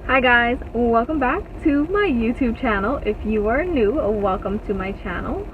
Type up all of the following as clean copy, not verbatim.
Hi guys, welcome back to my YouTube channel. If you are new, welcome to my channel.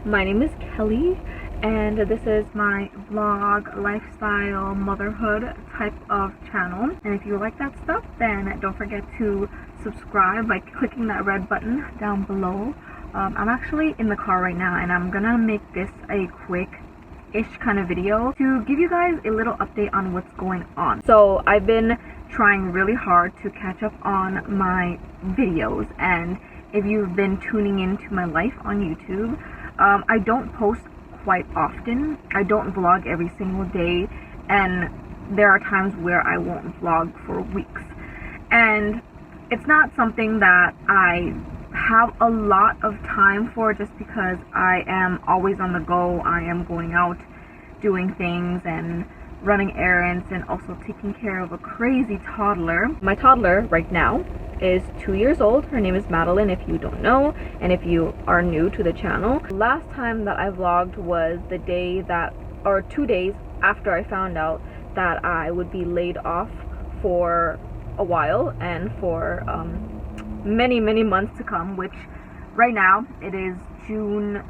My name is Kelly and this is my vlog, lifestyle, motherhood type of channel. And if you like that stuff, then don't forget to subscribe by clicking that red button down below. I'm actually in the car right now and I'm gonna make this a quick-ish kind of video to give you guys a little update on what's going on. So I've been trying really hard to catch up on my videos, and if you've been tuning into my life on YouTube, I don't post quite often. I don't vlog every single day, and there are times where I won't vlog for weeks, and it's not something that I have a lot of time for just because I am always on the go. I am going out doing things and running errands and also taking care of a crazy toddler. My toddler right now is 2 years old. Her name is Madeline, if you don't know, and if you are new to the channel. Last time that I vlogged was the day that, or 2 days after I found out that I would be laid off for a while and for many months to come, which right now it is June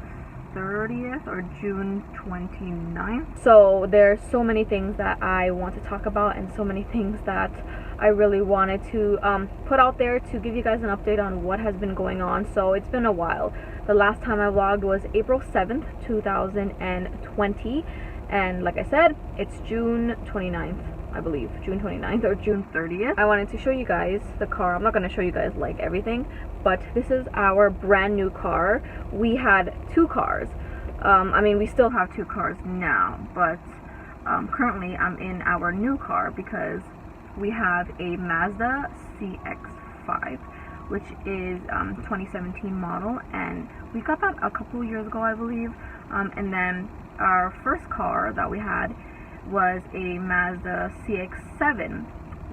30th or June 29th. So there's so many things that I want to talk about and so many things that I really wanted to put out there to give you guys an update on what has been going on. So it's been a while. The last time I vlogged was April 7th, 2020, and like I said, it's June 29th. I believe June 29th or June 30th. I wanted to show you guys the car. I'm not going to show you guys like everything, but this is our brand new car. We had two cars. I mean, we still have two cars now, but currently I'm in our new car because we have a Mazda CX-5, which is 2017 model, and we got that a couple years ago, I believe. And then our first car that we had was a Mazda CX-7,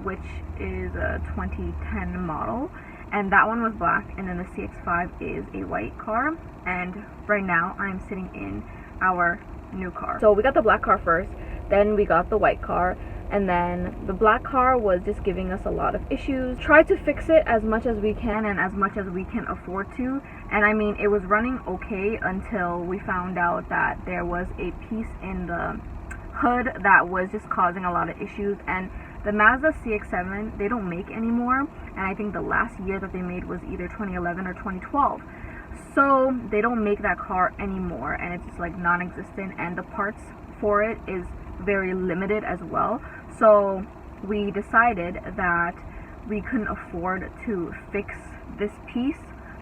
which is a 2010 model, and that one was black, and then the CX-5 is a white car, and right now I'm sitting in our new car. So we got the black car first, then we got the white car, and then the black car was just giving us a lot of issues. Tried to fix it as much as we can and as much as we can afford to, and I mean, it was running okay until we found out that there was a piece in the hood that was just causing a lot of issues. And the Mazda CX-7 they don't make anymore, and I think the last year that they made was either 2011 or 2012, so they don't make that car anymore, and it's just like non-existent, and the parts for it is very limited as well. So we decided that we couldn't afford to fix this piece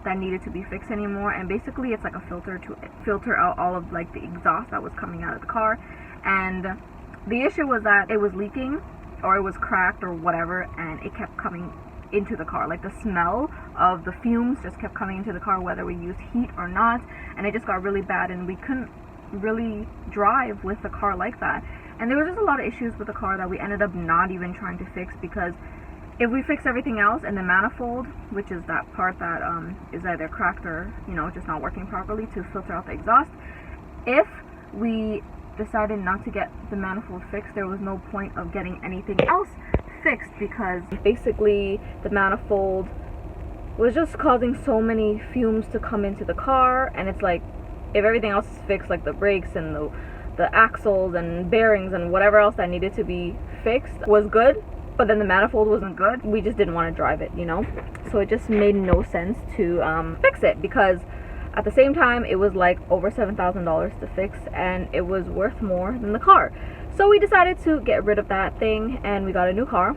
that needed to be fixed anymore, and basically it's like a filter to filter out all of like the exhaust that was coming out of the car. And the issue was that it was leaking, or it was cracked or whatever, and it kept coming into the car. Like the smell of the fumes just kept coming into the car whether we used heat or not, and it just got really bad, and we couldn't really drive with the car like that. And there was just a lot of issues with the car that we ended up not even trying to fix, because if we fix everything else and the manifold, which is that part that is either cracked or, you know, just not working properly to filter out the exhaust, if we decided not to get the manifold fixed, there was no point of getting anything else fixed, because basically the manifold was just causing so many fumes to come into the car. And it's like, if everything else is fixed, like the brakes and the axles and bearings and whatever else that needed to be fixed was good, but then the manifold wasn't good, we just didn't want to drive it, you know. So it just made no sense to fix it, because at the same time, it was like over $7,000 to fix, and it was worth more than the car. So we decided to get rid of that thing, and we got a new car.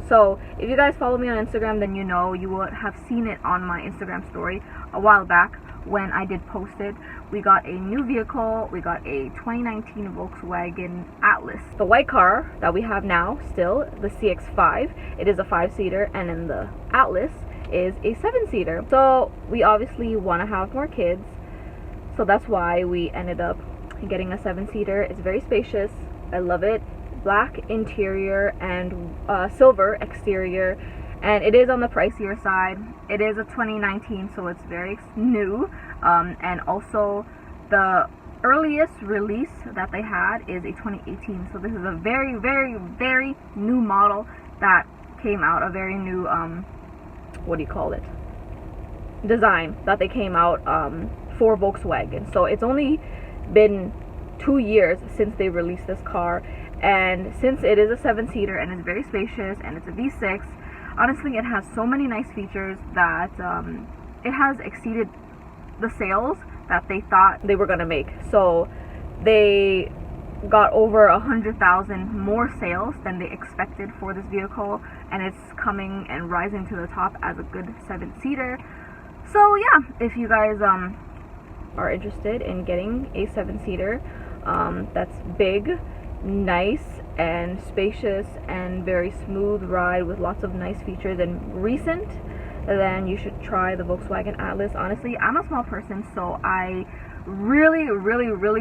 So if you guys follow me on Instagram, then you know, you would have seen it on my Instagram story a while back when I did post it. We got a new vehicle. We got a 2019 Volkswagen Atlas. The white car that we have now, still, the CX-5, it is a 5-seater, and then the Atlas is a 7-seater. So we obviously want to have more kids, so that's why we ended up getting a 7-seater. It's very spacious. I love it. Black interior and silver exterior, and it is on the pricier side. It is a 2019, so it's very new, and also the earliest release that they had is a 2018, so this is a very new model that came out, a very new what do you call it, design that they came out for Volkswagen. So it's only been 2 years since they released this car, and since it is a 7-seater and it's very spacious and it's a V6, honestly it has so many nice features that it has exceeded the sales that they thought they were gonna make. So they got over 100,000 more sales than they expected for this vehicle, and it's coming and rising to the top as a good 7-seater. So yeah, if you guys are interested in getting a 7-seater that's big, nice, and spacious, and very smooth ride with lots of nice features and recent, then you should try the Volkswagen Atlas. Honestly, I'm a small person, so I really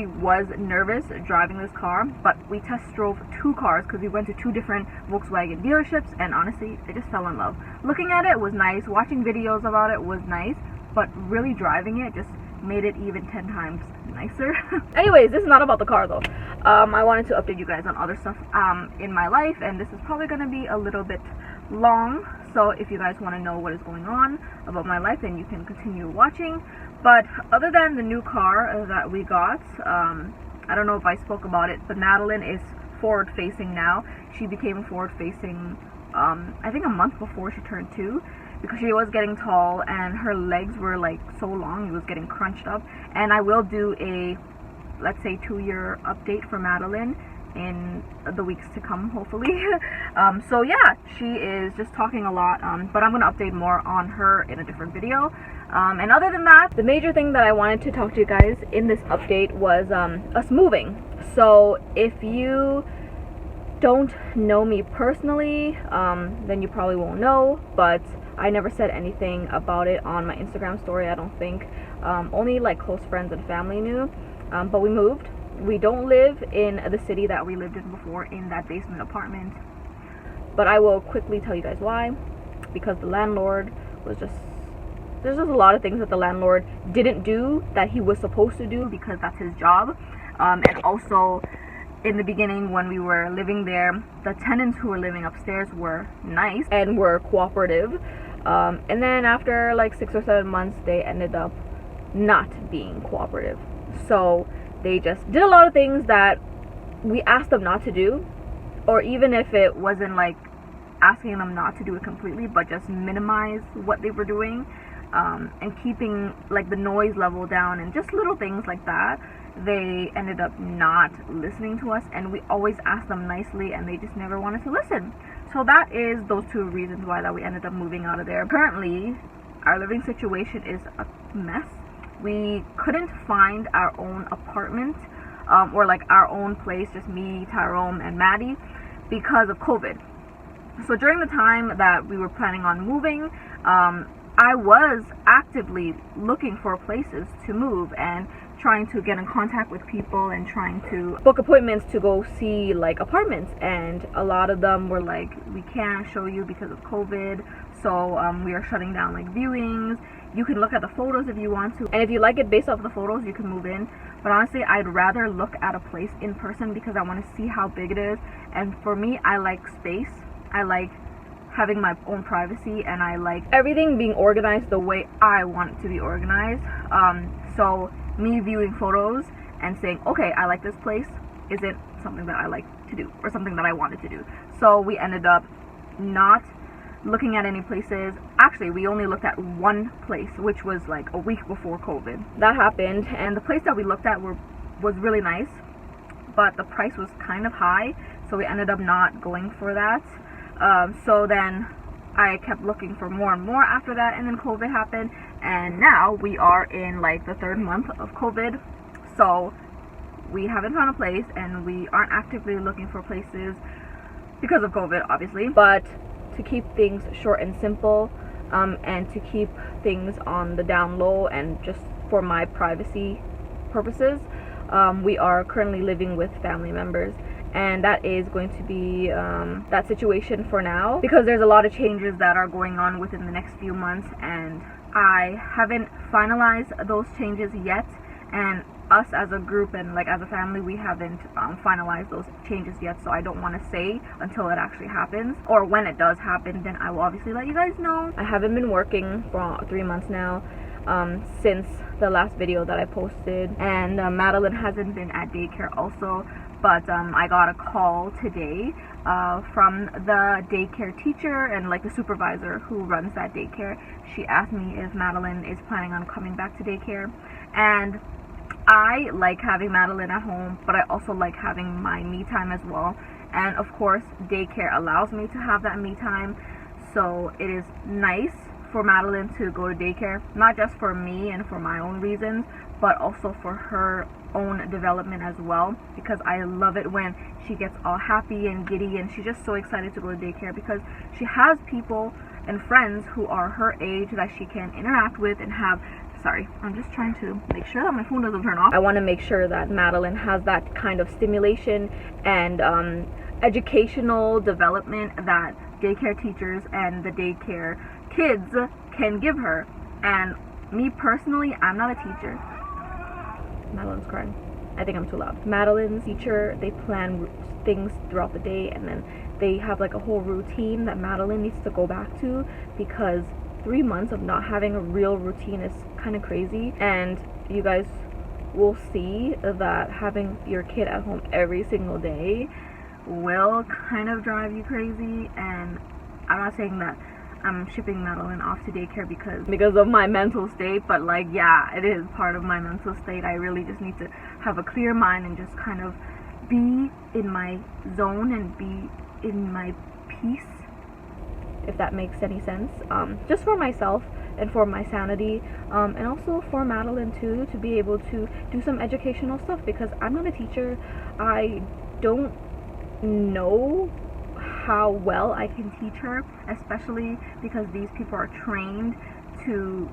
was nervous driving this car, but we test drove 2 cars because we went to 2 different Volkswagen dealerships, and honestly I just fell in love. Looking at it was nice, watching videos about it was nice, but really driving it just made it even 10 times nicer. Anyways, this is not about the car though. I wanted to update you guys on other stuff in my life, and this is probably going to be a little bit long, so if you guys want to know what is going on about my life, then you can continue watching. But other than the new car that we got, I don't know if I spoke about it, but Madeline is forward facing now. She became forward facing I think a month before she turned 2, because she was getting tall and her legs were like so long, it was getting crunched up. And I will do a, let's say, 2-year update for Madeline in the weeks to come, hopefully. So yeah, she is just talking a lot, but I'm going to update more on her in a different video. And other than that, the major thing that I wanted to talk to you guys in this update was us moving. So if you don't know me personally, then you probably won't know, but I never said anything about it on my Instagram story, I don't think. Only like close friends and family knew. But we moved. We don't live in the city that we lived in before, in that basement apartment. But I will quickly tell you guys why. Because the landlord was just... There's just a lot of things that the landlord didn't do that he was supposed to do, because that's his job. And also, in the beginning when we were living there, the tenants who were living upstairs were nice and were cooperative. And then after like 6 or 7 months, they ended up not being cooperative. So they just did a lot of things that we asked them not to do, or even if it wasn't like asking them not to do it completely, but just minimize what they were doing, and keeping like the noise level down and just little things like that. They ended up not listening to us, and we always asked them nicely and they just never wanted to listen. So that is those 2 reasons why that we ended up moving out of there. Currently, our living situation is a mess. We couldn't find our own apartment, or like our own place, just me, Tyrone, and Maddie, because of COVID. So during the time that we were planning on moving, I was actively looking for places to move and trying to get in contact with people and trying to book appointments to go see like apartments, and a lot of them were like, we can't show you because of COVID, so we are shutting down like viewings. You can look at the photos if you want to, and if you like it based off the photos, you can move in. But honestly, I'd rather look at a place in person because I want to see how big it is. And for me, I like space. I like having my own privacy, and I like everything being organized the way I want it to be organized. So me viewing photos and saying, okay, I like this place, isn't something that I like to do or something that I wanted to do. So we ended up not looking at any places. Actually, we only looked at one place, which was like a week before COVID. That happened, and the place that we looked at was really nice, but the price was kind of high, so we ended up not going for that. So then I kept looking for more and more after that, and then COVID happened, and now we are in like the 3rd month of COVID, so we haven't found a place, and we aren't actively looking for places because of COVID, obviously. But to keep things short and simple, and to keep things on the down low, and just for my privacy purposes, we are currently living with family members. And that is going to be that situation for now, because there's a lot of changes that are going on within the next few months, and I haven't finalized those changes yet, and us as a group and like as a family, we haven't finalized those changes yet, so I don't want to say until it actually happens, or when it does happen, then I will obviously let you guys know. I haven't been working for 3 months now, since the last video that I posted, and Madeline hasn't been at daycare also, but I got a call today from the daycare teacher and like the supervisor who runs that daycare. She asked me if Madeline is planning on coming back to daycare, and I like having Madeline at home, but I also like having my me time as well. And of course, daycare allows me to have that me time, so it is nice for Madeline to go to daycare, not just for me and for my own reasons, but also for her own development as well, because I love it when she gets all happy and giddy and she's just so excited to go to daycare, because she has people and friends who are her age that she can interact with and have. Sorry, I'm just trying to make sure that my phone doesn't turn off. I want to make sure that Madeline has that kind of stimulation and educational development that daycare teachers and the daycare kids can give her. And me personally, I'm not a teacher. Madeline's crying. I think I'm too loud. Madeline's teacher, they plan things throughout the day, and then they have like a whole routine that Madeline needs to go back to, because 3 months of not having a real routine is kind of crazy. And you guys will see that having your kid at home every single day will kind of drive you crazy. And I'm not saying that I'm shipping Madeline off to daycare because of my mental state, but like, yeah, it is part of my mental state. I really just need to have a clear mind and just kind of be in my zone and be in my peace, if that makes any sense, just for myself and for my sanity, and also for Madeline too, to be able to do some educational stuff, because I'm not a teacher. I don't know how well I can teach her, especially because these people are trained to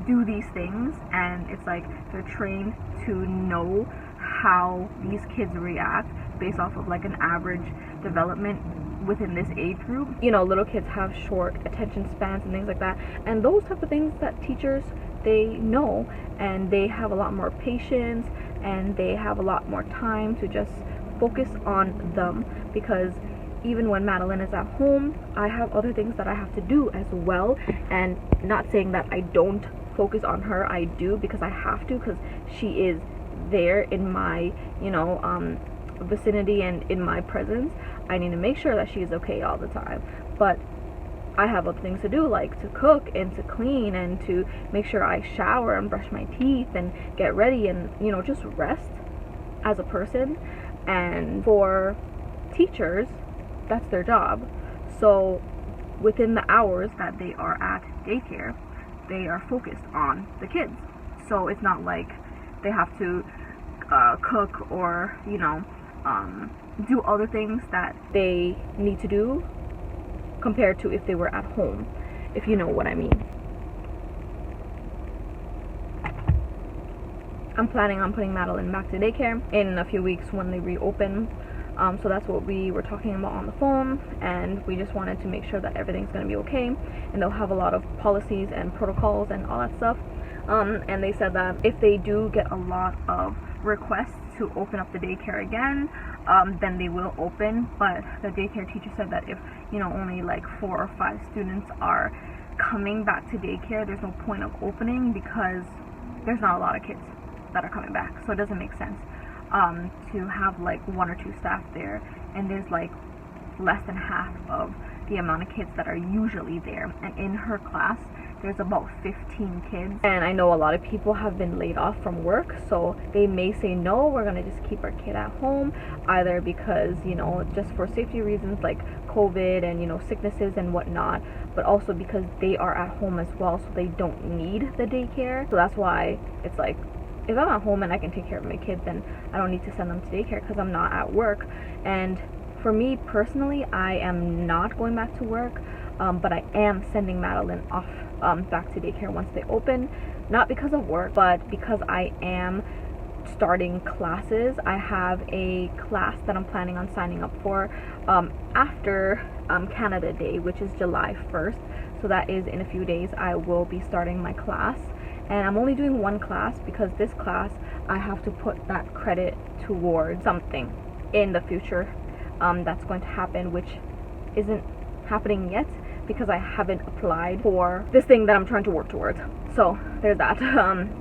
do these things, and it's like they're trained to know how these kids react based off of like an average development within this age group. You know, little kids have short attention spans and things like that, and those type of things that teachers, they know, and they have a lot more patience and they have a lot more time to just focus on them, because even when Madeline is at home, I have other things that I have to do as well. And not saying that I don't focus on her, I do, because I have to, because she is there in my, you know, vicinity and in my presence. I need to make sure that she's okay all the time, but I have other things to do, like to cook and to clean and to make sure I shower and brush my teeth and get ready and, you know, just rest as a person. And for teachers, that's their job. So within the hours that they are at daycare, they are focused on the kids. So it's not like they have to cook or, you know, do other things that they need to do compared to if they were at home, if you know what I mean. I'm planning on putting Madeline back to daycare in a few weeks when they reopen. So that's what we were talking about on the phone, and we just wanted to make sure that everything's going to be okay, and they'll have a lot of policies and protocols and all that stuff. And they said that if they do get a lot of requests to open up the daycare again, then they will open. But the daycare teacher said that if, you know, only like 4 or 5 students are coming back to daycare, there's no point of opening, because there's not a lot of kids that are coming back, so it doesn't make sense to have like 1 or 2 staff there, and there's like less than half of the amount of kids that are usually there. And in her class, there's about 15 kids, and I know a lot of people have been laid off from work, so they may say, no, we're gonna just keep our kid at home, either because, you know, just for safety reasons like COVID and, you know, sicknesses and whatnot, but also because they are at home as well, so they don't need the daycare. So that's why it's like, if I'm at home and I can take care of my kids, then I don't need to send them to daycare because I'm not at work. And for me personally, I am not going back to work, but I am sending Madeline off back to daycare once they open, not because of work, but because I am starting classes. I have a class that I'm planning on signing up for after Canada Day, which is July 1st. So that is in a few days. I will be starting my class, and I'm only doing one class because this class I have to put that credit towards something in the future that's going to happen, which isn't happening yet because I haven't applied for this thing that I'm trying to work towards. So there's that.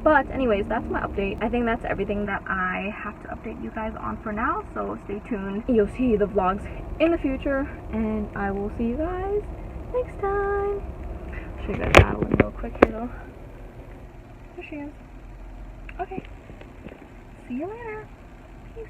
But anyways, that's my update. I think that's everything that I have to update you guys on for now, so stay tuned. You'll see the vlogs in the future, and I will see you guys next time. I'll show you guys Madeline real quick here though. There she is. Okay, see you later. Peace.